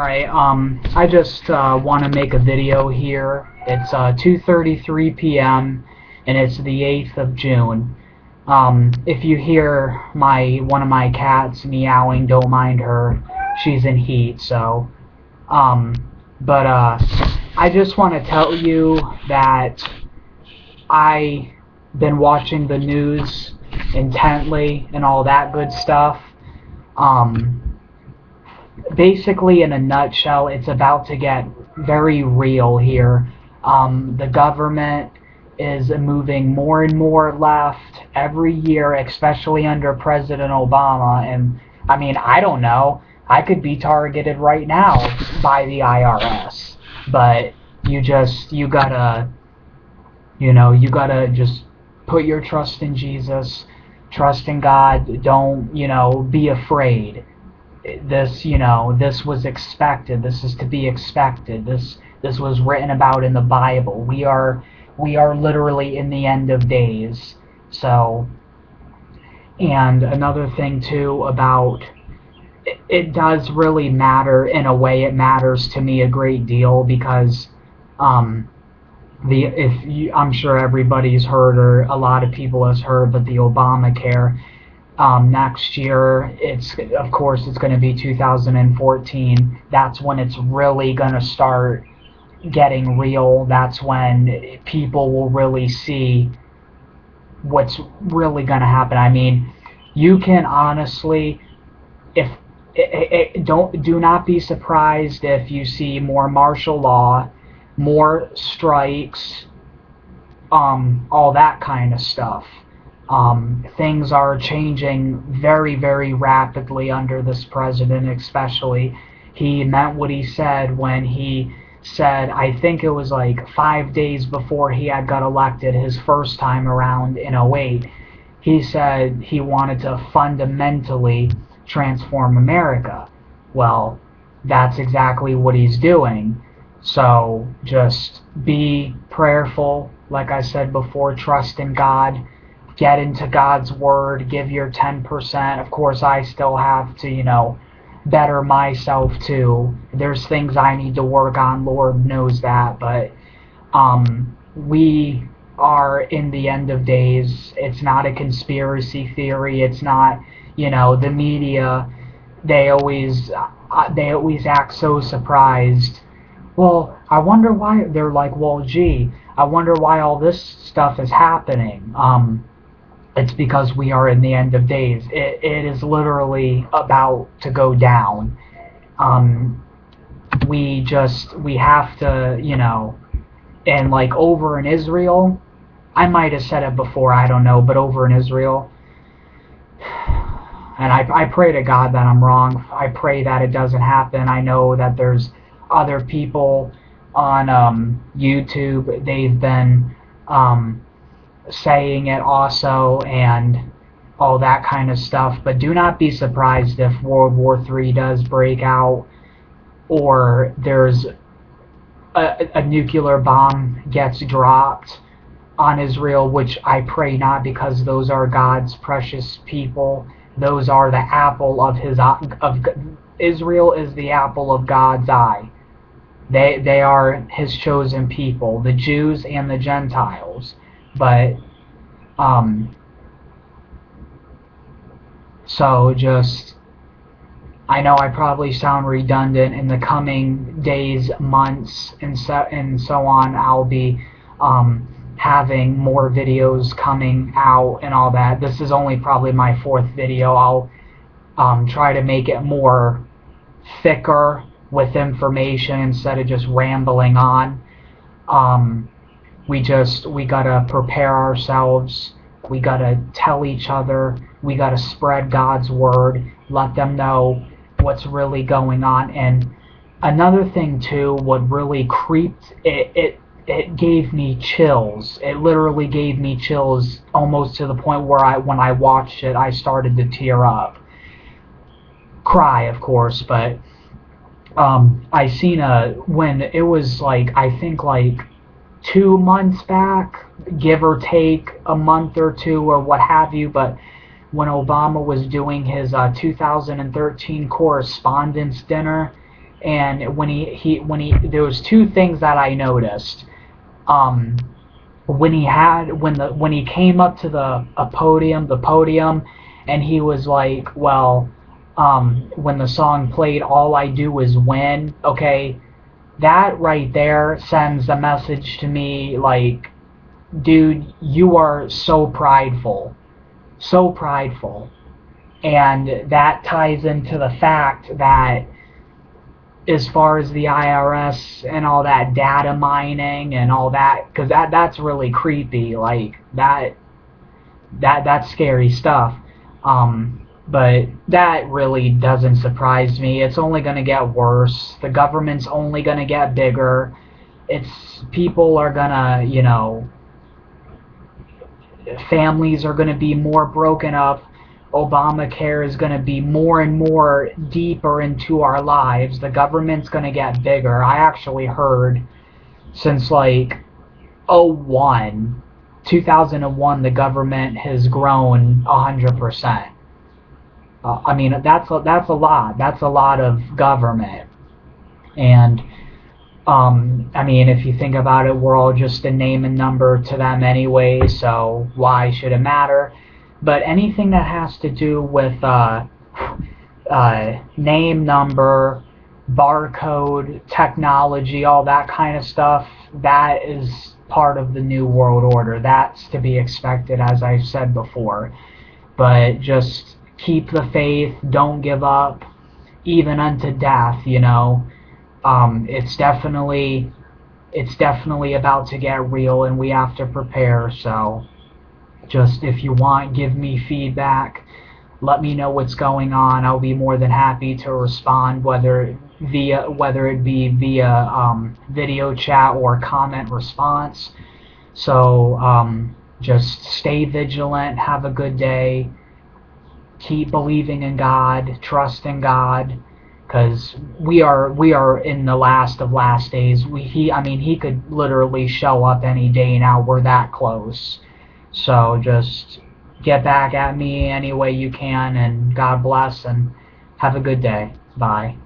Alright, I just want to make a video here. It's 2:33 p.m. and it's the 8th of June. If you hear one of my cats meowing, don't mind her. She's in heat, so. I just want to tell you that I've been watching the news intently and all that good stuff. Basically, in a nutshell, it's about to get very real here. The government is moving more and more left every year, especially under President Obama. And I mean, I don't know. I could be targeted right now by the IRS. But you gotta just put your trust in Jesus, trust in God. Don't, be afraid. This was expected. This is to be expected. This was written about in the Bible. We are literally in the end of days. So, and another thing too about it does really matter. In a way, it matters to me a great deal because I'm sure everybody's heard, or a lot of people has heard, but the Obamacare. Next year, of course it's going to be 2014. That's when it's really going to start getting real. That's when people will really see what's really going to happen. I mean, you can honestly, do not be surprised if you see more martial law, more strikes, all that kind of stuff. Things are changing very, very rapidly under this president, especially. He meant what he said when he said, I think it was like 5 days before he had got elected his first time around in '08, he said he wanted to fundamentally transform America. Well, that's exactly what he's doing. So just be prayerful, like I said before, trust in God. Get into God's Word, give your 10%. Of course, I still have to, better myself too. There's things I need to work on, Lord knows that, but we are in the end of days. It's not a conspiracy theory. It's not, the media, they always act so surprised. Well, I wonder why. They're like, well, gee, I wonder why all this stuff is happening. It's because we are in the end of days. It is literally about to go down. We have to, and like over in Israel, I might have said it before, I don't know, but over in Israel, and I pray to God that I'm wrong. I pray that it doesn't happen. I know that there's other people on YouTube, they've been saying it also and all that kind of stuff, but do not be surprised if World War III does break out, or there's a nuclear bomb gets dropped on Israel, which I pray not, because those are God's precious people. Those are the apple of Israel is the apple of God's eye. They are his chosen people, the Jews and the Gentiles. But so just, I know I probably sound redundant. In the coming days, months, and so on, I'll be having more videos coming out and all that. This is only probably my 4th video. I'll try to make it more thicker with information instead of just rambling on. We gotta prepare ourselves. We gotta tell each other. We gotta spread God's Word. Let them know what's really going on. And another thing too, what really creeped, it gave me chills. It literally gave me chills, almost to the point where when I watched it, I started to tear up. Cry, of course, but I seen when it was like, I think like 2 months back, give or take a month or two or what have you, but when Obama was doing his 2013 Correspondents' Dinner, And when he there was two things that I noticed. When he came up to the podium, and he was like, well, when the song played, all I do is win. Okay, that right there sends a message to me like, dude, you are so prideful, so prideful. And that ties into the fact that as far as the IRS and all that data mining and all that, because that's really creepy. Like that's scary stuff. But that really doesn't surprise me. It's only going to get worse. The government's only going to get bigger. It's people are gonna, families are going to be more broken up. Obamacare is going to be more and more deeper into our lives. The government's going to get bigger. I actually heard since like '01, 2001, the government has grown 100%. I mean, that's a lot. That's a lot of government. And I mean, if you think about it, we're all just a name and number to them anyway, so why should it matter? But anything that has to do with name, number, barcode, technology, all that kind of stuff, that is part of the New World Order. That's to be expected, as I've said before. But just keep the faith, don't give up, even unto death, it's definitely about to get real, and we have to prepare. So just, if you want, give me feedback, let me know what's going on. I'll be more than happy to respond, whether it be via video chat or comment response. So just stay vigilant, have a good day, keep believing in God, trust in God, because we are in the last of last days. He could literally show up any day now. We're that close. So just get back at me any way you can, and God bless, and have a good day. Bye.